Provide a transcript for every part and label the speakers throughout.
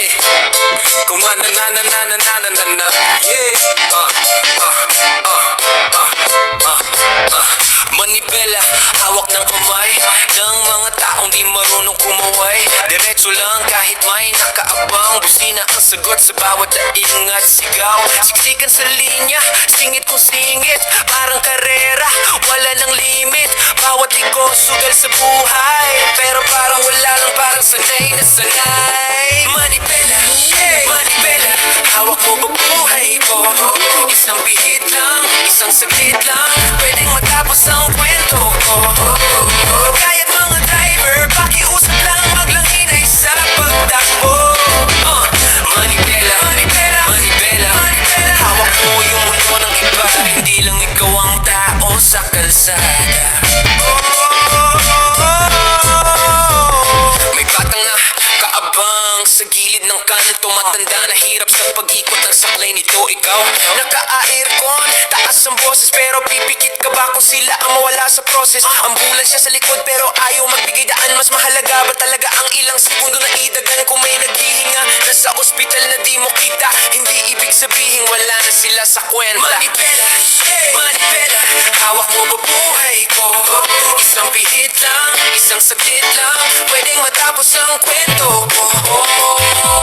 Speaker 1: Yeah. Kung na na na na na na na na na. Yeah. Manibela, hawak ng kamay ng mga taong di marunong kumaway. Diretso lang kahit may nakaabang. Busina ang sagot sa bawat daing at sigaw. Siksikan sa linya, singit kung singit. Parang karera, wala ng limit. Bawat liko, sugal sa buhay. Pero parang wala lang, parang sanay na sanay. Manibela, manibela, hawak mo ba buhay ko? Isang bihit lang, isang saglit lang, pwedeng matapos ang kwento ko. Kaya't mga driver, pakiusap lang, maglanginay sa pagtakbo. Manibela, manibela, manibela, manibela, hawak mo yung mundo ng iba. Hindi lang ikaw ang tao sa kalsada. May batang na kaabang sa gilid ng kanto. Matanda na hirap sa pag-ikot ng saklay nito. Ikaw, naka-aircon, taas ang boses, pero pipikit ka ba kung sila ang mawala sa proses? Ambulansya sa likod pero ayaw magbigay daan. Mas mahalaga ba talaga ang ilang segundo na idagan? Kung may naghihinga nasa ospital na di mo kita, hindi ibig sabihin wala na sila sa kwenta. Manibela, manibela, hawak mo ba buhay ko? Isang pihit lang, isang saglit lang, pwedeng matapos ang kwento ko.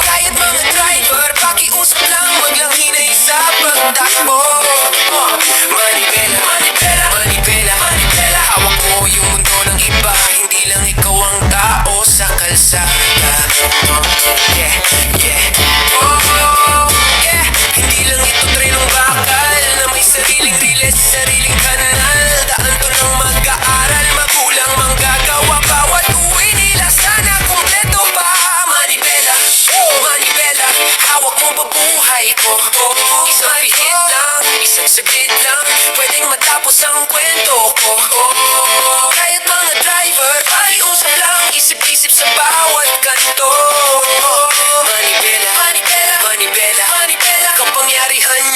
Speaker 1: Kahit mga driver, pakiusap lang, maglanginay sa pagtakbo. Manibela, manibela, manibela, manibela, hawak mo yung mundo ng iba. Hindi lang ikaw ang tao sa kalsada. Yeah, yeah, yeah. Hindi lang ito trenong bakal na may sariling riles, sariling kanal. Daan to ng mag-aaral, magulang manggagawa. Bawat uwi nila sana kumpleto pa. Manibela, manibela, hawak mo ba buhay ko? Isang pihit lang, isang saglit lang, pwedeng matapos ang kwento ko. Kahit mga driver, pakiusap lang, isip-isip sa bawat kanto. Manibela, manibela, manibela, manibela, kapangyarihan